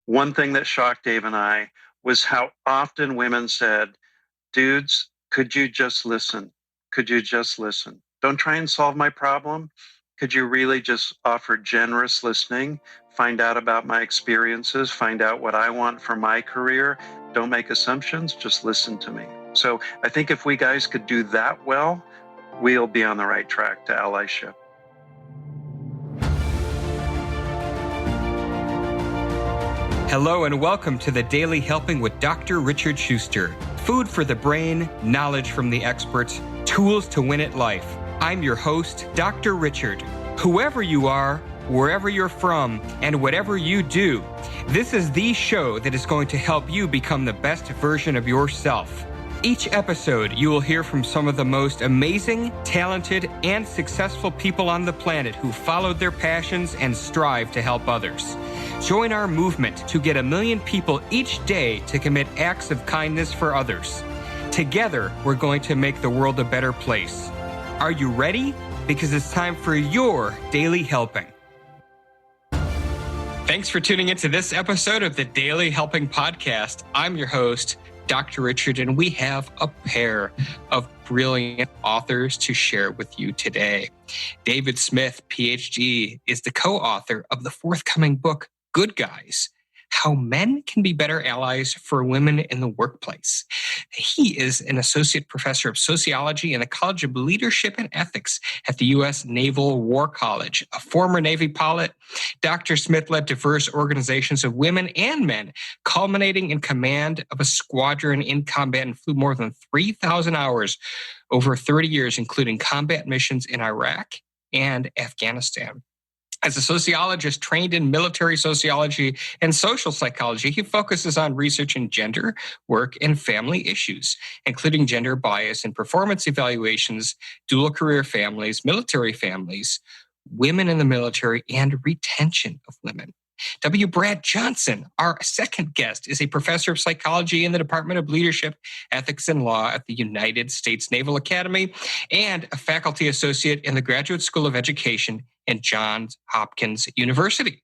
one thing that shocked Dave and I was how often women said, dudes, could you just listen? Could you just listen? Don't try and solve my problem. Could you really just offer generous listening, find out about my experiences, find out what I want for my career? Don't make assumptions, just listen to me. So I think if we guys could do that well, we'll be on the right track to allyship. Hello and welcome to the Daily Helping with Dr. Richard Schuster. Food for the brain, knowledge from the experts, tools to win at life. I'm your host, Dr. Richard. Whoever you are, wherever you're from, and whatever you do, this is the show that is going to help you become the best version of yourself. Each episode, you will hear from some of the most amazing, talented, and successful people on the planet who followed their passions and strive to help others. Join our movement to get 1 million people each day to commit acts of kindness for others. Together, we're going to make the world a better place. Are you ready? Because it's time for your Daily Helping. Thanks for tuning into this episode of the Daily Helping Podcast. I'm your host, Dr. Richard, and we have a pair of brilliant authors to share with you today. David Smith, PhD, is the co-author of the forthcoming book, Good Guys: How Men Can Be Better Allies for Women in the Workplace. He is an Associate Professor of Sociology in the College of Leadership and Ethics at the U.S. Naval War College. A former Navy pilot, Dr. Smith led diverse organizations of women and men, culminating in command of a squadron in combat and flew more than 3,000 hours over 30 years, including combat missions in Iraq and Afghanistan. As a sociologist trained in military sociology and social psychology, he focuses on research in gender, work, and family issues, including gender bias in performance evaluations, dual career families, military families, women in the military, and retention of women. W. Brad Johnson, our second guest, is a professor of psychology in the Department of Leadership, Ethics, and Law at the United States Naval Academy and a faculty associate in the Graduate School of Education in Johns Hopkins University.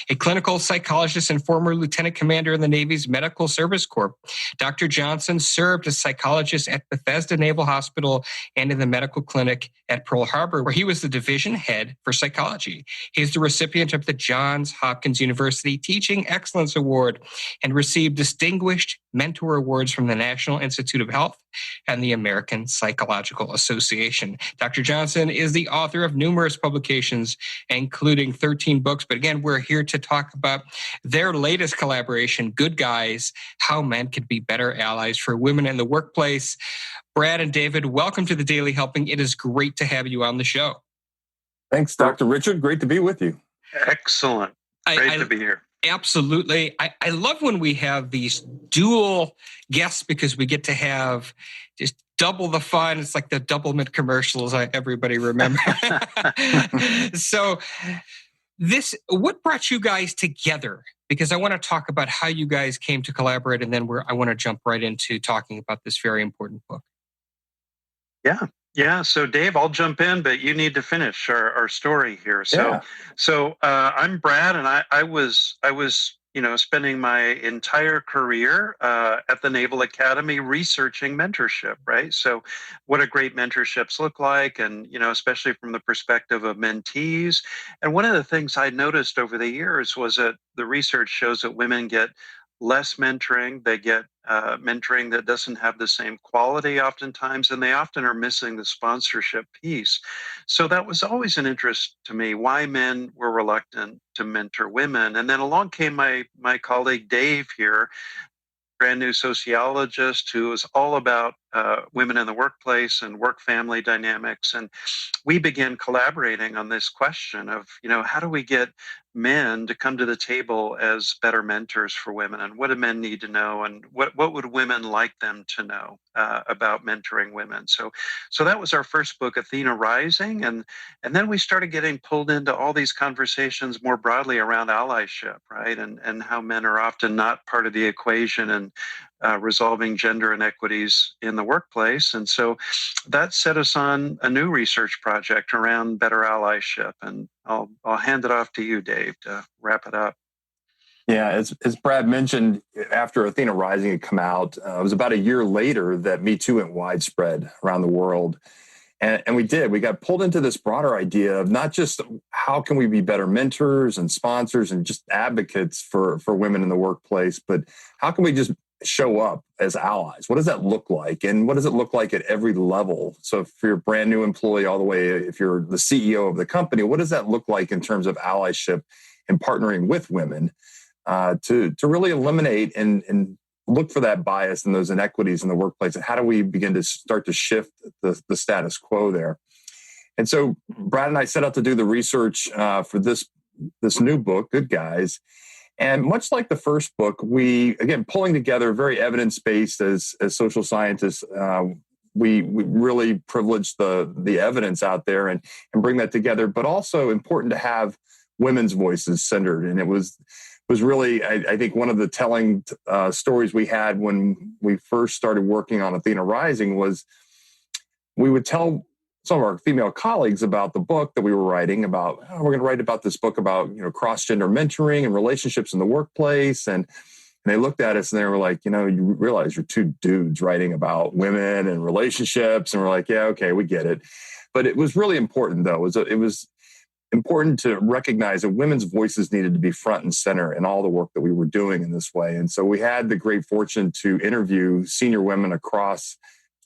A clinical psychologist and former lieutenant commander in the Navy's Medical Service Corps, Dr. Johnson served as psychologist at Bethesda Naval Hospital and in the medical clinic at Pearl Harbor, where he was the division head for psychology. He is the recipient of the Johns Hopkins University Teaching Excellence Award and received distinguished mentor awards from the National Institute of Health and the American Psychological Association. Dr. Johnson is the author of numerous publications, including 13 books. But again, we're here to talk about their latest collaboration, Good Guys: How Men Can Be Better Allies for Women in the Workplace. Brad and David, welcome to the Daily Helping. It is great to have you on the show. Thanks, Dr. Richard. Great to be with you. Excellent. Great to be here. Absolutely. I love when we have these dual guests because we get to have just double the fun. It's like the double mint commercials everybody remembers. So what brought you guys together? Because I want to talk about how you guys came to collaborate, and then I want to jump right into talking about this very important book. Yeah. So Dave, I'll jump in, but you need to finish our story here. So I'm Brad, and I was spending my entire career at the Naval Academy researching mentorship, right? So what do great mentorships look like, and especially from the perspective of mentees. And one of the things I noticed over the years was that the research shows that women get less mentoring. They get mentoring that doesn't have the same quality oftentimes, and they often are missing the sponsorship piece. So that was always an interest to me, why men were reluctant to mentor women. And then along came my colleague Dave here, brand new sociologist who is all about women in the workplace and work-family dynamics. And we began collaborating on this question of, how do we get men to come to the table as better mentors for women? And what do men need to know? And what would women like them to know about mentoring women? So that was our first book, Athena Rising. And then we started getting pulled into all these conversations more broadly around allyship, right? And how men are often not part of the equation and resolving gender inequities in the workplace. And so that set us on a new research project around better allyship. And I'll hand it off to you, Dave, to wrap it up. Yeah, as Brad mentioned, after Athena Rising had come out, it was about a year later that Me Too went widespread around the world. And we got pulled into this broader idea of not just how can we be better mentors and sponsors and just advocates for women in the workplace, but how can we just show up as allies? What does that look like? And what does it look like at every level? So if you're a brand new employee all the way, if you're the CEO of the company, what does that look like in terms of allyship and partnering with women to really eliminate and look for that bias and those inequities in the workplace? And how do we begin to start to shift the status quo there? And so Brad and I set out to do the research for this new book, Good Guys. And much like the first book, we, again, pulling together very evidence-based as social scientists, we really privilege the evidence out there and bring that together, but also important to have women's voices centered. And it was really, I think, one of the telling stories we had when we first started working on Athena Rising was we would tell some of our female colleagues about the book that we were writing about. Oh, we're going to write about this book about cross-gender mentoring and relationships in the workplace. And they looked at us and they were like, you realize you're two dudes writing about women and relationships. And we're like, yeah, okay, we get it. But it was really important, though. It was important to recognize that women's voices needed to be front and center in all the work that we were doing in this way. And so we had the great fortune to interview senior women across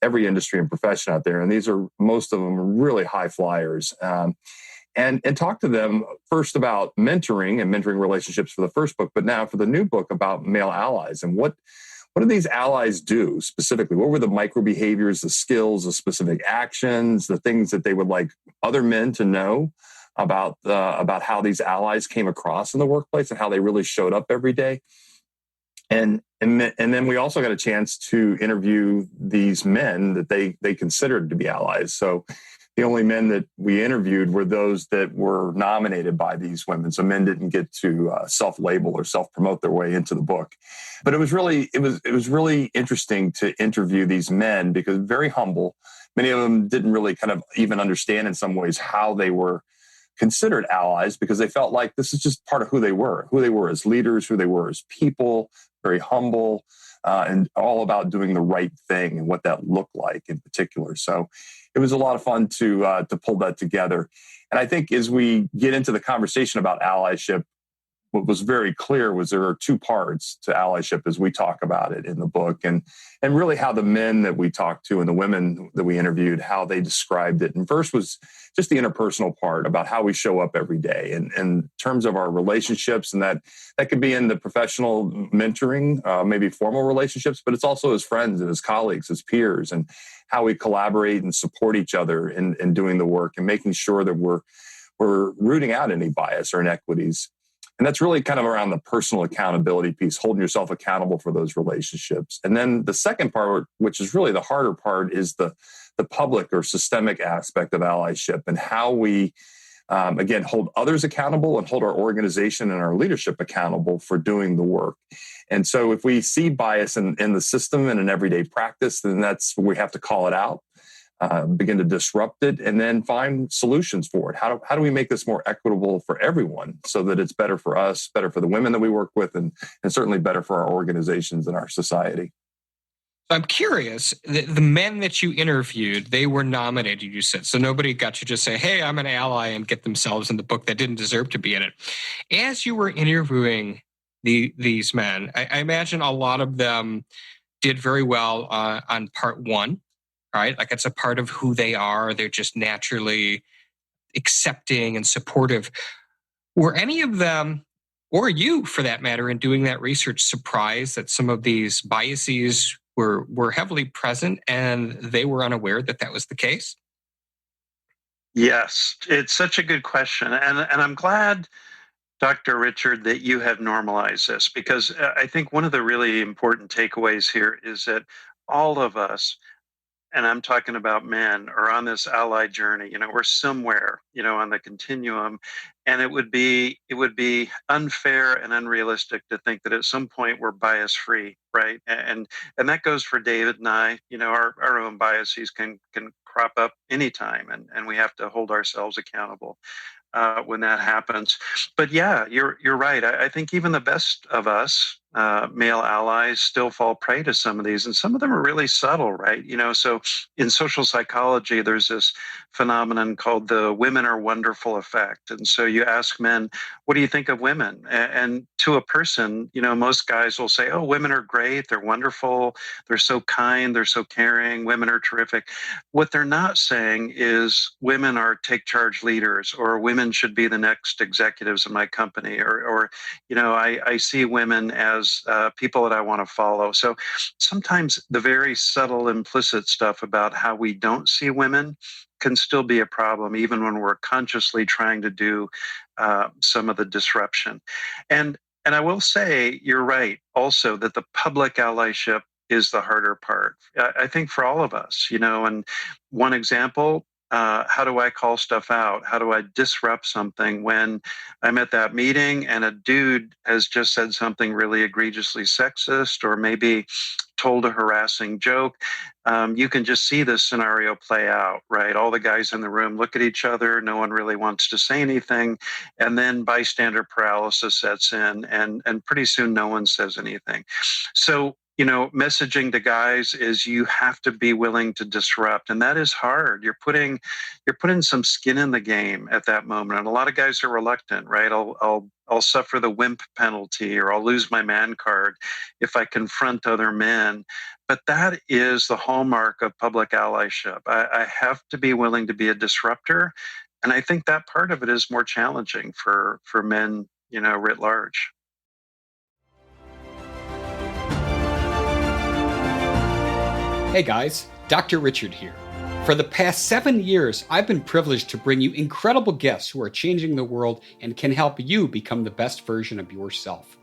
every industry and profession out there. And most of them really high flyers. And talk to them first about mentoring and mentoring relationships for the first book, but now for the new book about male allies and what do these allies do specifically? What were the micro behaviors, the skills, the specific actions, the things that they would like other men to know about how these allies came across in the workplace and how they really showed up every day. And then we also got a chance to interview these men that they considered to be allies. So the only men that we interviewed were those that were nominated by these women. So men didn't get to self-label or self-promote their way into the book. But it was really interesting to interview these men because very humble. Many of them didn't really kind of even understand in some ways how they were considered allies because they felt like this is just part of who they were as leaders, who they were as people, very humble, and all about doing the right thing and what that looked like in particular. So it was a lot of fun to pull that together. And I think as we get into the conversation about allyship, what was very clear was there are two parts to allyship as we talk about it in the book, and really how the men that we talked to and the women that we interviewed, how they described it. And first was just the interpersonal part about how we show up every day and in terms of our relationships, and that could be in the professional mentoring, maybe formal relationships, but it's also as friends and as colleagues, as peers, and how we collaborate and support each other in doing the work and making sure that we're rooting out any bias or inequities. And that's really kind of around the personal accountability piece, holding yourself accountable for those relationships. And then the second part, which is really the harder part, is the public or systemic aspect of allyship and how we, again, hold others accountable and hold our organization and our leadership accountable for doing the work. And so if we see bias in the system and in everyday practice, then that's where we have to call it out. Begin to disrupt it, and then find solutions for it. How do we make this more equitable for everyone so that it's better for us, better for the women that we work with, and certainly better for our organizations and our society? I'm curious, the men that you interviewed, they were nominated, you said. So nobody got to just say, hey, I'm an ally and get themselves in the book that didn't deserve to be in it. As you were interviewing these men, I imagine a lot of them did very well on part one. Right? Like it's a part of who they are. They're just naturally accepting and supportive. Were any of them, or you for that matter, in doing that research, surprised that some of these biases were heavily present and they were unaware that that was the case? Yes, it's such a good question. And I'm glad, Dr. Richard, that you have normalized this, because I think one of the really important takeaways here is that all of us, and I'm talking about men, are on this ally journey. We're somewhere, on the continuum, and it would be unfair and unrealistic to think that at some point we're bias free, right? And that goes for David and I. Our own biases can crop up anytime, and we have to hold ourselves accountable. when that happens. But yeah, you're right. I think even the best of us, male allies, still fall prey to some of these, and some of them are really subtle, right? So in social psychology, there's this phenomenon called the "women are wonderful" effect, and so you ask men, "What do you think of women?" And to a person, most guys will say, "Oh, women are great. They're wonderful. They're so kind. They're so caring. Women are terrific." What they're not saying is women are take charge leaders, or women should be the next executives of my company, or I see women as people that I want to follow. So sometimes the very subtle implicit stuff about how we don't see women can still be a problem, even when we're consciously trying to do some of the disruption. And I will say, you're right also that the public allyship is the harder part. I think for all of us, and one example, how do I call stuff out? How do I disrupt something when I'm at that meeting and a dude has just said something really egregiously sexist, or maybe told a harassing joke? You can just see this scenario play out, right? All the guys in the room look at each other. No one really wants to say anything. And then bystander paralysis sets in, and pretty soon no one says anything. So, messaging to guys is you have to be willing to disrupt, and that is hard. You're putting some skin in the game at that moment, and a lot of guys are reluctant, right? I'll suffer the wimp penalty, or I'll lose my man card if I confront other men. But that is the hallmark of public allyship. I have to be willing to be a disruptor, and I think that part of it is more challenging for men, writ large. Hey guys, Dr. Richard here. For the past 7 years, I've been privileged to bring you incredible guests who are changing the world and can help you become the best version of yourself.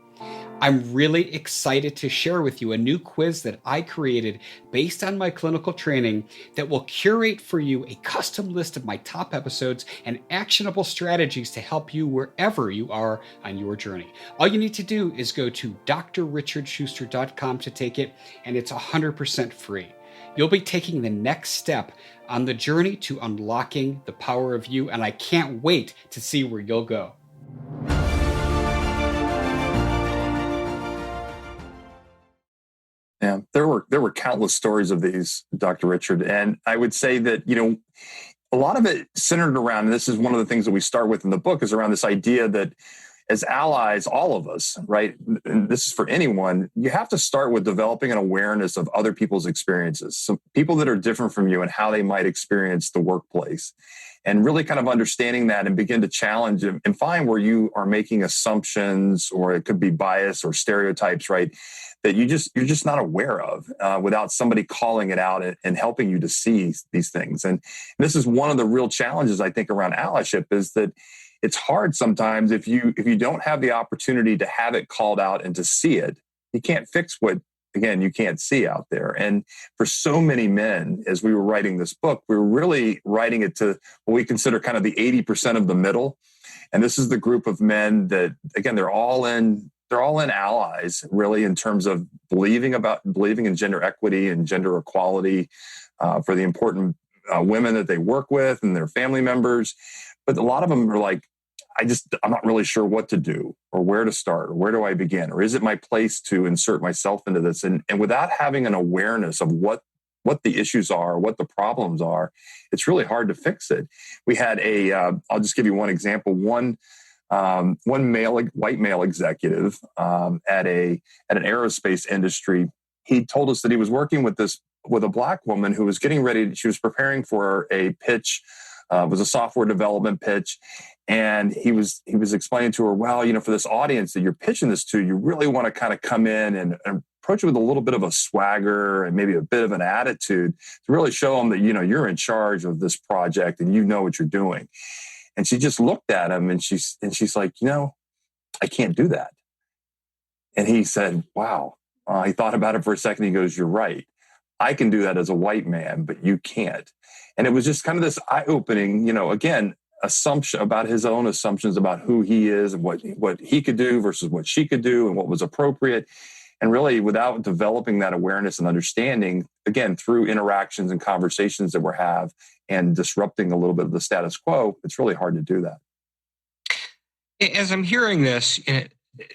I'm really excited to share with you a new quiz that I created based on my clinical training that will curate for you a custom list of my top episodes and actionable strategies to help you wherever you are on your journey. All you need to do is go to drrichardschuster.com to take it, and it's 100% free. You'll be taking the next step on the journey to unlocking the power of you, and I can't wait to see where you'll go. Yeah, there were countless stories of these, Dr. Richard, and I would say that a lot of it centered around, and this is one of the things that we start with in the book, is around this idea that as allies, all of us, right, and this is for anyone, you have to start with developing an awareness of other people's experiences. So people that are different from you and how they might experience the workplace, and really kind of understanding that and begin to challenge and find where you are making assumptions, or it could be bias or stereotypes, right, that you're just not aware of without somebody calling it out and helping you to see these things. And this is one of the real challenges, I think, around allyship, is that it's hard sometimes if you don't have the opportunity to have it called out and to see it. You can't fix what, again, you can't see out there. And for so many men, as we were writing this book, we were really writing it to what we consider kind of the 80% of the middle. And this is the group of men that, again, they're all in allies, really, in terms of believing in gender equity and gender equality for the important women that they work with and their family members. But a lot of them are like, I'm not really sure what to do, or where to start, or where do I begin, or is it my place to insert myself into this? And without having an awareness of what the issues are, what the problems are, it's really hard to fix it. We had I'll just give you one example. One white male executive at an aerospace industry. He told us that he was working with a black woman who was getting ready. She was preparing for a pitch. It was a software development pitch, and he was explaining to her, well, for this audience that you're pitching this to, you really want to kind of come in and approach it with a little bit of a swagger and maybe a bit of an attitude to really show them that you're in charge of this project and you know what you're doing. And she just looked at him and she's like, I can't do that. And he said, wow. He thought about it for a second. He goes, you're right. I can do that as a white man, but you can't. And it was just kind of this eye-opening, again, assumption about his own assumptions about who he is and what he could do versus what she could do and what was appropriate. And really, without developing that awareness and understanding, again, through interactions and conversations that we have and disrupting a little bit of the status quo, it's really hard to do that. As I'm hearing this,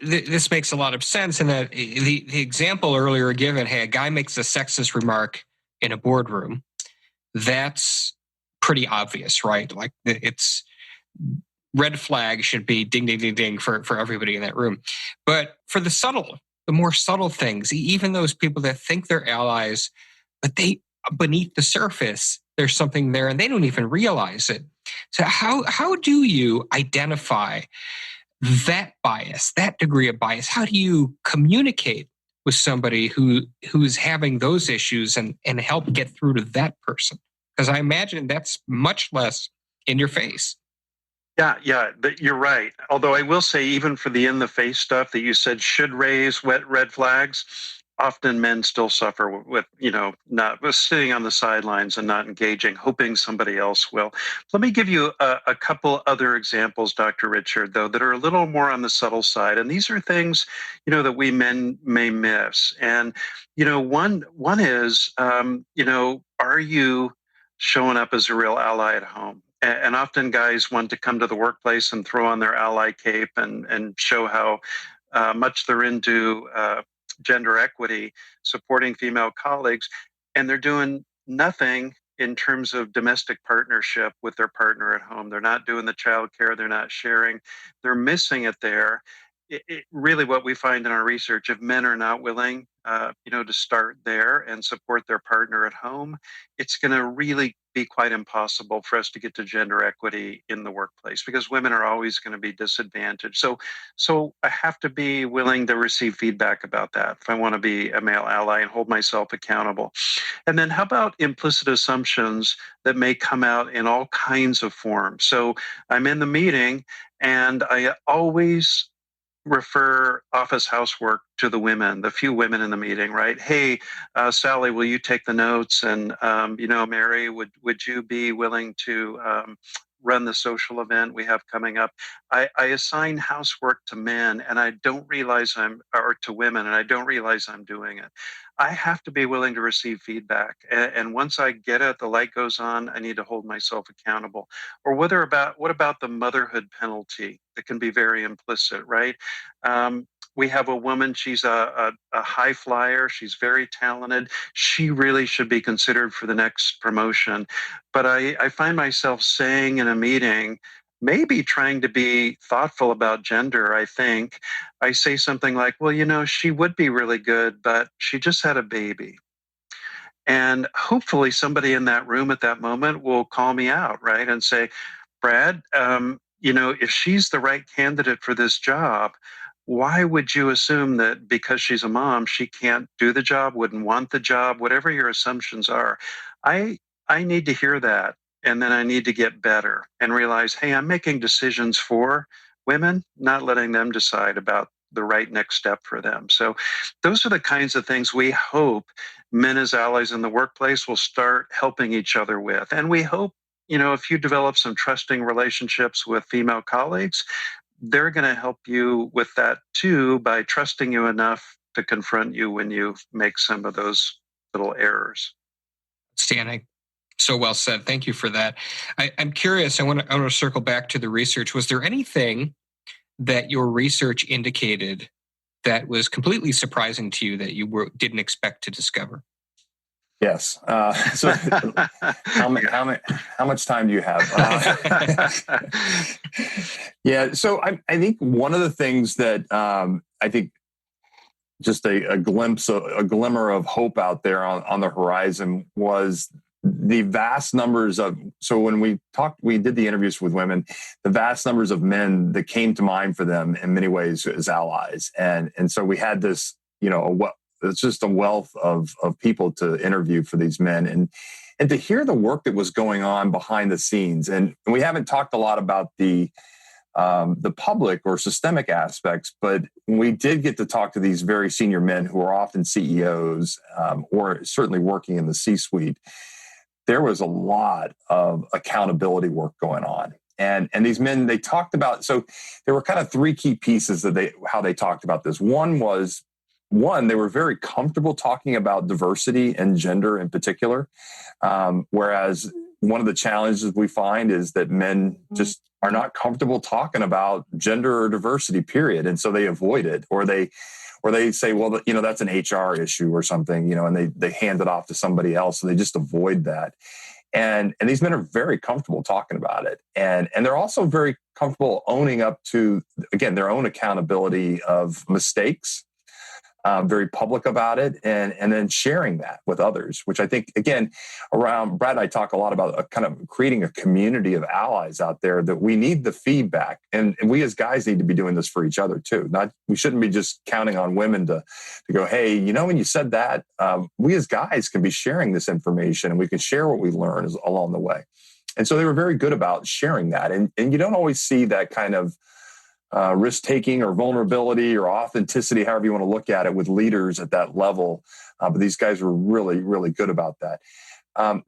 this makes a lot of sense. And that the example earlier given, hey, a guy makes a sexist remark in a boardroom. That's pretty obvious, right? Like it's red flag should be ding, ding, ding, ding for everybody in that room. But for the more subtle things, even those people that think they're allies, but they beneath the surface, there's something there and they don't even realize it. So how do you identify that bias, that degree of bias? How do you communicate with somebody who's having those issues and help get through to that person? Because I imagine that's much less in your face. Yeah, you're right. Although I will say, even for the in-the-face stuff that you said should raise red flags, often men still suffer with not sitting on the sidelines and not engaging, hoping somebody else will. Let me give you a couple other examples, Dr. Richard, though, that are a little more on the subtle side. And these are things, that we men may miss. And, one is, are you showing up as a real ally at home? And often guys want to come to the workplace and throw on their ally cape and show how much they're into gender equity, supporting female colleagues, and they're doing nothing in terms of domestic partnership with their partner at home. They're not doing the childcare, they're not sharing, they're missing it there. Really what we find in our research, if men are not willing to start there and support their partner at home, it's going to really be quite impossible for us to get to gender equity in the workplace, because women are always going to be disadvantaged. So I have to be willing to receive feedback about that if I want to be a male ally and hold myself accountable. And then how about implicit assumptions that may come out in all kinds of forms? So I'm in the meeting and I always refer office housework to the women, the few women in the meeting, right? Hey, Sally, will you take the notes? And, Mary, would you be willing to run the social event we have coming up? I assign housework to men and I don't realize or to women, and I don't realize I'm doing it. I have to be willing to receive feedback. And once I get it, the light goes on, I need to hold myself accountable. Or what about the motherhood penalty that can be very implicit, right? We have a woman, she's a high flyer, she's very talented. She really should be considered for the next promotion. But I find myself saying in a meeting, maybe trying to be thoughtful about gender, I think, I say something like, well, she would be really good, but she just had a baby. And hopefully somebody in that room at that moment will call me out, right? And say, Brad, if she's the right candidate for this job, why would you assume that because she's a mom, she can't do the job, wouldn't want the job, whatever your assumptions are? I need to hear that. And then I need to get better and realize, hey, I'm making decisions for women, not letting them decide about the right next step for them. So those are the kinds of things we hope men as allies in the workplace will start helping each other with. And we hope, if you develop some trusting relationships with female colleagues, they're going to help you with that too, by trusting you enough to confront you when you make some of those little errors. Outstanding. So well said. Thank you for that. I'm curious. I want to circle back to the research. Was there anything that your research indicated that was completely surprising to you that you didn't expect to discover? Yes. So, how much time do you have? Yeah. So I think one of the things that I think just a glimmer of hope out there on the horizon was the vast numbers of, so when we did the interviews with women, the vast numbers of men that came to mind for them in many ways as allies. And so we had this, it's just a wealth of people to interview for these men and to hear the work that was going on behind the scenes. And we haven't talked a lot about the public or systemic aspects, but we did get to talk to these very senior men who are often CEOs or certainly working in the C-suite. There was a lot of accountability work going on. And these men, they talked about, so there were kind of three key pieces how they talked about this. One, they were very comfortable talking about diversity and gender in particular. Whereas, one of the challenges we find is that men just are not comfortable talking about gender or diversity, period. And so they avoid it, or they say, well, that's an HR issue or something, and they hand it off to somebody else. So they just avoid that. And these men are very comfortable talking about it. And they're also very comfortable owning up to, again, their own accountability of mistakes, very public about it, and then sharing that with others, which I think, again, around Brad and I talk a lot about kind of creating a community of allies out there, that we need the feedback. And we as guys need to be doing this for each other too. We shouldn't be just counting on women to go, hey, when you said that, we as guys can be sharing this information, and we can share what we learn along the way. And so they were very good about sharing that. And you don't always see that kind of risk-taking or vulnerability or authenticity, however you want to look at it, with leaders at that level. But these guys were really, really good about that.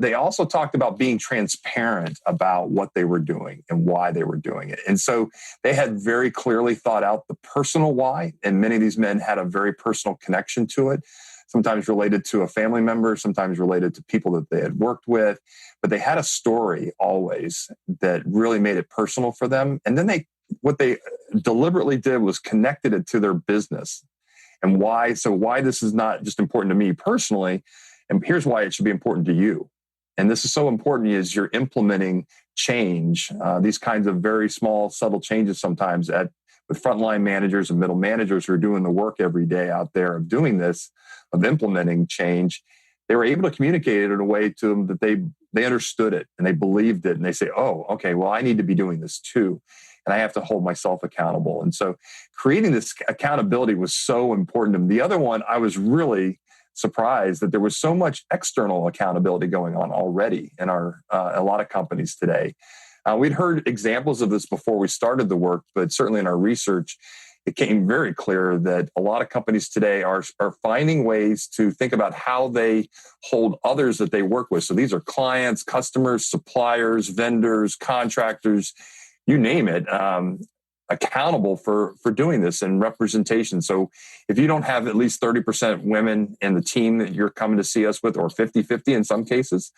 They also talked about being transparent about what they were doing and why they were doing it. And so they had very clearly thought out the personal why, and many of these men had a very personal connection to it, sometimes related to a family member, sometimes related to people that they had worked with. But they had a story always that really made it personal for them. And then what they deliberately did was connected it to their business and why. So why this is not just important to me personally, and here's why it should be important to you. And this is so important is you're implementing change, these kinds of very small, subtle changes sometimes with frontline managers and middle managers who are doing the work every day out there of doing this, of implementing change. They were able to communicate it in a way to them that they understood it and they believed it. And they say, oh, okay, well, I need to be doing this too. And I have to hold myself accountable. And so creating this accountability was so important to them. The other one, I was really surprised that there was so much external accountability going on already in a lot of companies today. We'd heard examples of this before we started the work, but certainly in our research, it came very clear that a lot of companies today are finding ways to think about how they hold others that they work with. So these are clients, customers, suppliers, vendors, contractors, you name it, accountable for doing this and representation. So if you don't have at least 30% women in the team that you're coming to see us with, or 50-50 in some cases,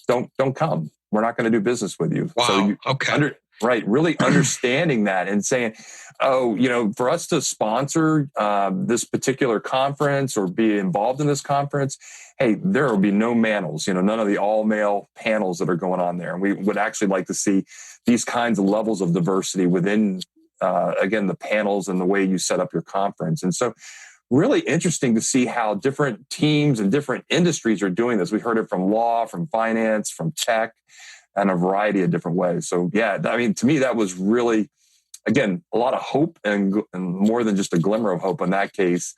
don't come. We're not going to do business with you. Wow. So Okay. Really understanding that and saying, for us to sponsor this particular conference or be involved in this conference, hey, there will be no males, none of the all-male panels that are going on there. And we would actually like to see these kinds of levels of diversity within, again, the panels and the way you set up your conference. And so really interesting to see how different teams and different industries are doing this. We heard it from law, from finance, from tech, and a variety of different ways. So yeah, to me, that was really, again, a lot of hope and more than just a glimmer of hope in that case,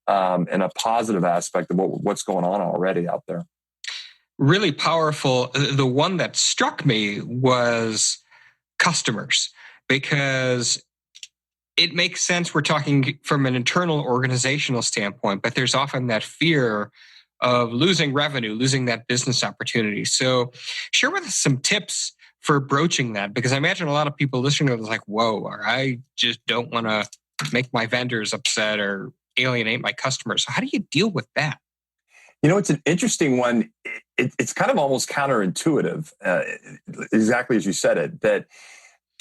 and a positive aspect of what's going on already out there. Really powerful. The one that struck me was customers, because it makes sense. We're talking from an internal organizational standpoint, but there's often that fear of losing revenue, losing that business opportunity. So share with us some tips for broaching that, because I imagine a lot of people listening to this like, whoa, or I just don't want to make my vendors upset or alienate my customers. So how do you deal with that? It's an interesting one. It's kind of almost counterintuitive, exactly as you said it, that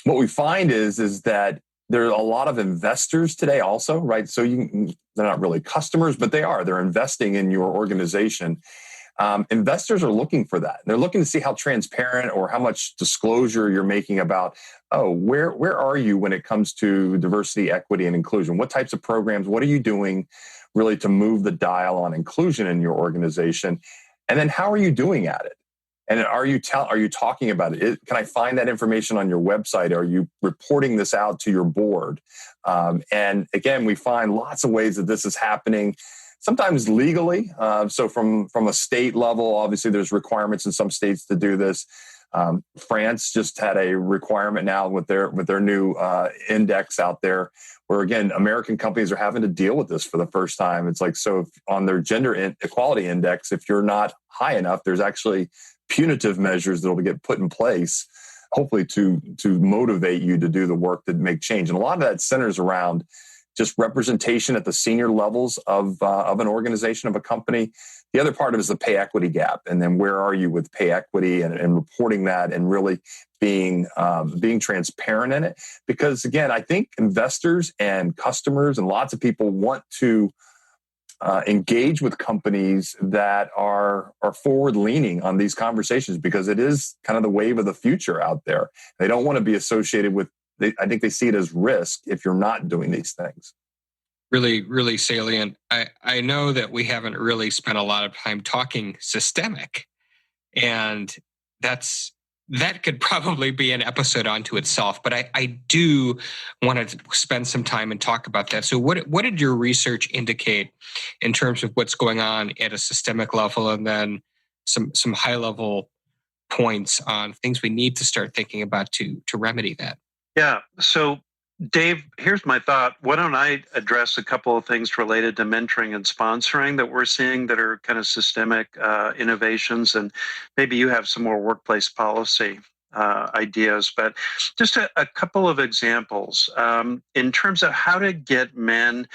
what we find is that there are a lot of investors today also, right? So they're not really customers, but they're investing in your organization. Investors are looking for that. They're looking to see how transparent or how much disclosure you're making about, where are you when it comes to diversity, equity, and inclusion? What types of programs, what are you doing really to move the dial on inclusion in your organization? And then how are you doing at it? And are you talking about it? Can I find that information on your website? Are you reporting this out to your board? And again, we find lots of ways that this is happening, sometimes legally. So from a state level, obviously there's requirements in some states to do this. France just had a requirement now with their new index out there, where again, American companies are having to deal with this for the first time. It's like, so on their gender equality index, if you're not high enough, there's actually punitive measures that will get put in place, hopefully to motivate you to do the work that make change. And a lot of that centers around just representation at the senior levels of an organization, of a company. The other part of it is the pay equity gap. And then where are you with pay equity and reporting that and really being transparent in it? Because again, I think investors and customers and lots of people want to engage with companies that are forward leaning on these conversations, because it is kind of the wave of the future out there. They don't want to be associated with, I think they see it as risk if you're not doing these things. Really, really salient. I know that we haven't really spent a lot of time talking systemic, and that could probably be an episode unto itself, but I do want to spend some time and talk about that. So what did your research indicate in terms of what's going on at a systemic level, and then some high level points on things we need to start thinking about to remedy that? Yeah. So Dave, here's my thought. Why don't I address a couple of things related to mentoring and sponsoring that we're seeing that are kind of systemic innovations, and maybe you have some more workplace policy ideas, but just a couple of examples in terms of how to get men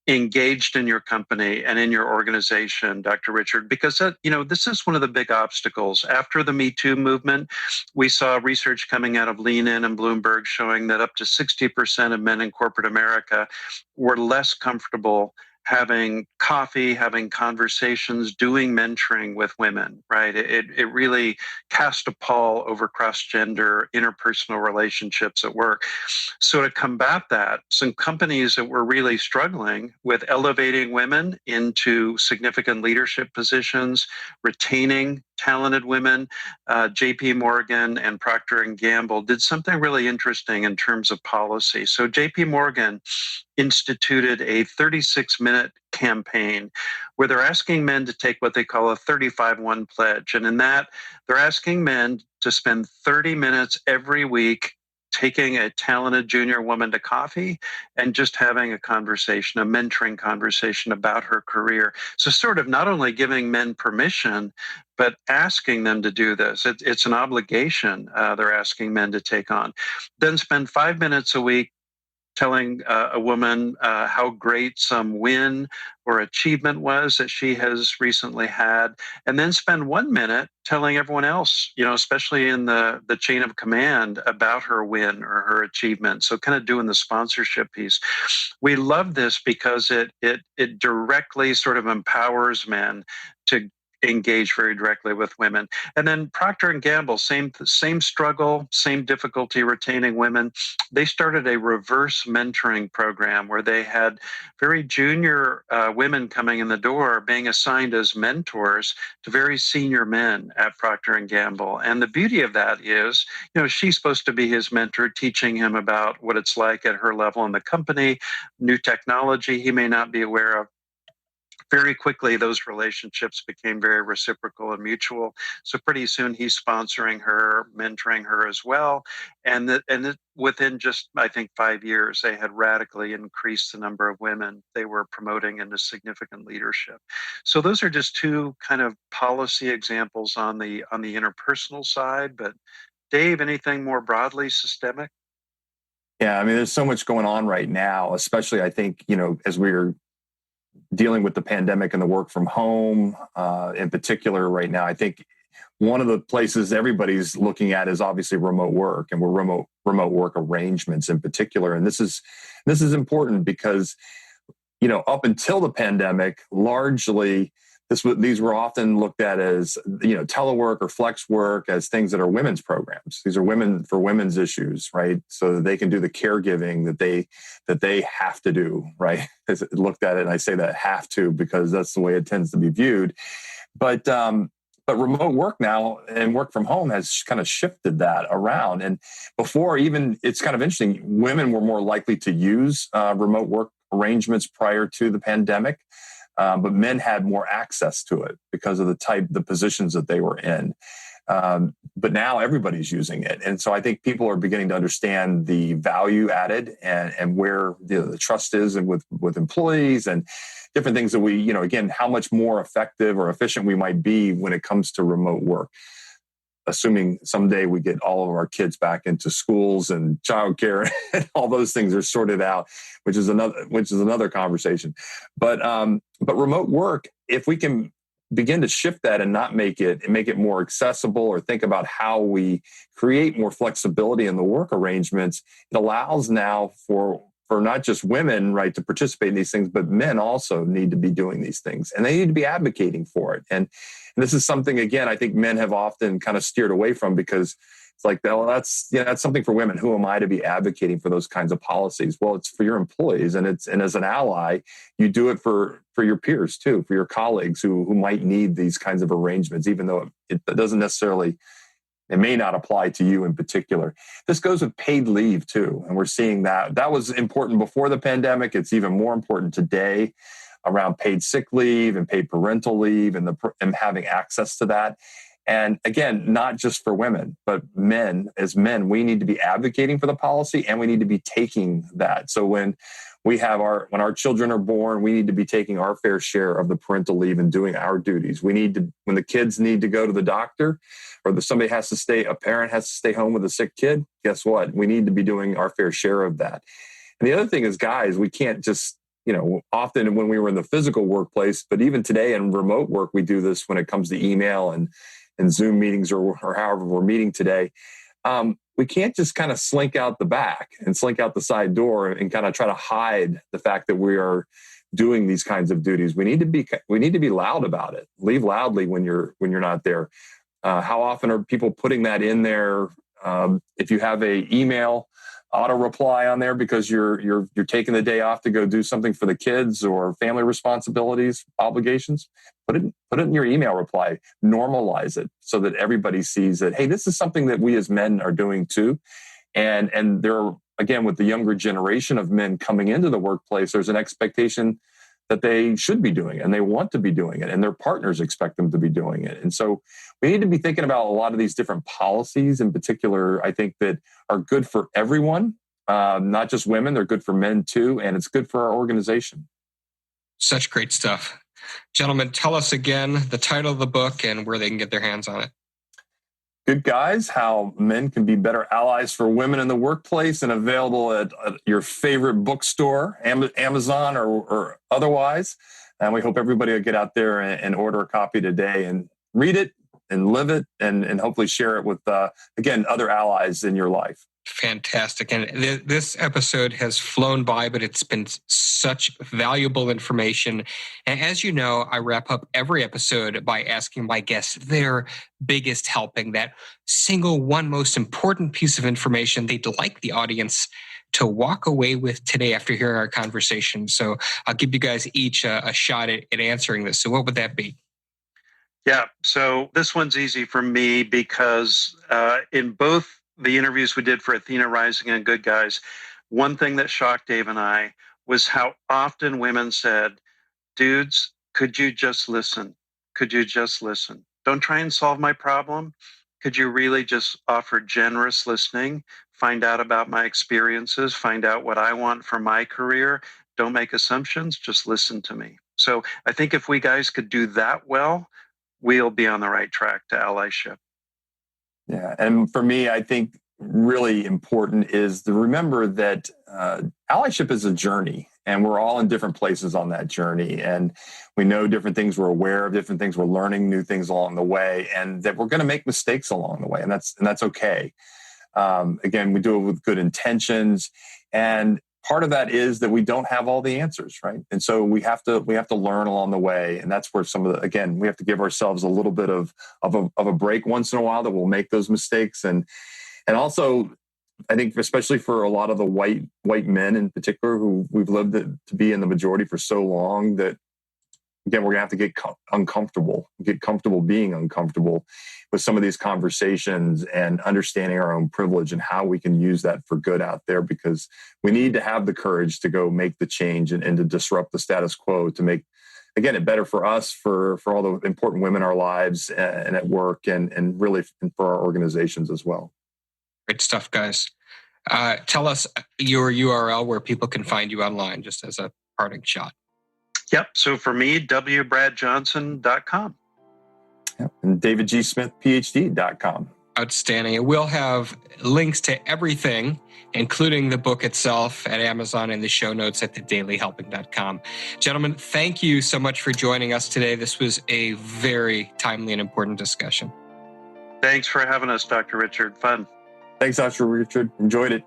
engaged in your company and in your organization, Dr. Richard, because this is one of the big obstacles. After the Me Too movement, we saw research coming out of Lean In and Bloomberg showing that up to 60% of men in corporate America were less comfortable having coffee, having conversations, doing mentoring with women, right? It really cast a pall over cross-gender interpersonal relationships at work. So to combat that, some companies that were really struggling with elevating women into significant leadership positions, retaining talented women, JP Morgan and Procter & Gamble did something really interesting in terms of policy. So JP Morgan instituted a 36-minute campaign where they're asking men to take what they call a 35-1 pledge. And in that, they're asking men to spend 30 minutes every week taking a talented junior woman to coffee and just having a conversation, a mentoring conversation about her career. So sort of not only giving men permission, but asking them to do this. It's an obligation they're asking men to take on. Then spend 5 minutes a week telling a woman how great some win or achievement was that she has recently had, and then spend 1 minute telling everyone else, especially in the chain of command, about her win or her achievement. So kind of doing the sponsorship piece. We love this because it directly sort of empowers men to engage very directly with women. And then Procter & Gamble, same struggle, same difficulty retaining women. They started a reverse mentoring program where they had very junior women coming in the door being assigned as mentors to very senior men at Procter & Gamble. And the beauty of that is, she's supposed to be his mentor, teaching him about what it's like at her level in the company, new technology he may not be aware of. Very quickly, those relationships became very reciprocal and mutual. So pretty soon he's sponsoring her, mentoring her as well. And within just, I think, 5 years, they had radically increased the number of women they were promoting into significant leadership. So those are just two kind of policy examples on the interpersonal side. But Dave, anything more broadly systemic? Yeah, I mean, there's so much going on right now, especially I think, as we're dealing with the pandemic and the work from home in particular right now. I think one of the places everybody's looking at is obviously remote work, and we're remote work arrangements in particular. And this is important because, up until the pandemic, largely these were often looked at as, telework or flex work as things that are women's programs. These are women for women's issues, right? So that they can do the caregiving that they have to do, right? As I looked at it, and I say that have to because that's the way it tends to be viewed. But remote work now and work from home has kind of shifted that around. And before, even, it's kind of interesting, women were more likely to use remote work arrangements prior to the pandemic. But men had more access to it because of the positions that they were in. But now everybody's using it. And so I think people are beginning to understand the value added and where the trust is and with employees and different things that we, again, how much more effective or efficient we might be when it comes to remote work. assuming someday we get all of our kids back into schools and childcare and all those things are sorted out, which is another conversation. But remote work, if we can begin to shift that and not make it more accessible, or think about how we create more flexibility in the work arrangements, it allows now for not just women, right, to participate in these things, but men also need to be doing these things, and they need to be advocating for it. And this is something, again, I think men have often kind of steered away from, because it's like, well, that's something for women. Who am I to be advocating for those kinds of policies? Well, it's for your employees, and as an ally, you do it for your peers too, for your colleagues who might need these kinds of arrangements, even though it doesn't necessarily, it may not apply to you in particular. This goes with paid leave too. And we're seeing that was important before the pandemic. It's even more important today around paid sick leave and paid parental leave and having access to that. And again, not just for women, but men, we need to be advocating for the policy, and we need to be taking that. So when our children are born, we need to be taking our fair share of the parental leave and doing our duties. When the kids need to go to the doctor, or a parent has to stay home with a sick kid, guess what? We need to be doing our fair share of that. And the other thing is, guys, we can't just, often when we were in the physical workplace, but even today in remote work, we do this when it comes to email and Zoom meetings or however we're meeting today. We can't just kind of slink out the back and slink out the side door and kind of try to hide the fact that we are doing these kinds of duties. We need to be loud about it. Leave loudly when you're not there. How often are people putting that in there? If you have a email auto reply on there because you're taking the day off to go do something for the kids or family responsibilities, obligations, put it in your email reply. Normalize it so that everybody sees that, hey, this is something that we as men are doing too. And there are, again, with the younger generation of men coming into the workplace, there's an expectation that they should be doing it, and they want to be doing it, and their partners expect them to be doing it. And so we need to be thinking about a lot of these different policies in particular, I think, that are good for everyone, not just women. They're good for men too, and it's good for our organization. Such great stuff. Gentlemen, tell us again the title of the book and where they can get their hands on it. Good Guys, How Men Can Be Better Allies for Women in the Workplace, and available at your favorite bookstore, Amazon or otherwise. And we hope everybody will get out there and order a copy today and read it and live it and hopefully share it with, again, other allies in your life. Fantastic. And this episode has flown by, but it's been such valuable information. And as you know, I wrap up every episode by asking my guests their biggest helping, that single one most important piece of information they'd like the audience to walk away with today after hearing our conversation. So I'll give you guys each a shot at answering this. So what would that be? Yeah, so this one's easy for me because in both the interviews we did for Athena Rising and Good Guys, one thing that shocked Dave and I was how often women said, dudes, could you just listen? Could you just listen? Don't try and solve my problem. Could you really just offer generous listening, find out about my experiences, find out what I want for my career? Don't make assumptions, just listen to me. So I think if we guys could do that well, we'll be on the right track to allyship. Yeah. And for me, I think really important is to remember that allyship is a journey, and we're all in different places on that journey. And we know different things, we're aware of different things, we're learning new things along the way, and that we're going to make mistakes along the way. And that's okay. Again, we do it with good intentions. And part of that is that we don't have all the answers, right? And so we have to learn along the way. And that's where we have to give ourselves a little bit of a break once in a while, that we'll make those mistakes. And also, I think especially for a lot of the white men in particular, who we've lived to be in the majority for so long, that again, we're going to have to get comfortable being uncomfortable with some of these conversations and understanding our own privilege and how we can use that for good out there, because we need to have the courage to go make the change and to disrupt the status quo to make, again, it better for us, for all the important women in our lives and at work and really for our organizations as well. Great stuff, guys. Tell us your URL where people can find you online, just as a parting shot. Yep. So for me, wbradjohnson.com. Yep. And davidgsmithphd.com. Outstanding. And we'll have links to everything, including the book itself, at Amazon in the show notes at thedailyhelping.com. Gentlemen, thank you so much for joining us today. This was a very timely and important discussion. Thanks for having us, Dr. Richard. Fun. Thanks, Dr. Richard. Enjoyed it.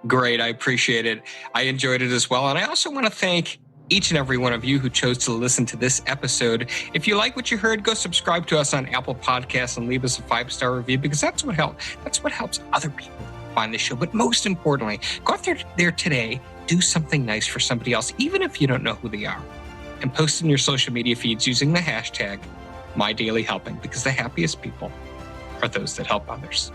Great. I appreciate it. I enjoyed it as well. And I also want to thank each and every one of you who chose to listen to this episode. If you like what you heard, go subscribe to us on Apple Podcasts and leave us a 5-star review, because that's what helps other people find the show. But most importantly, go out there today, do something nice for somebody else, even if you don't know who they are, and post in your social media feeds using the hashtag #MyDailyHelping, because the happiest people are those that help others.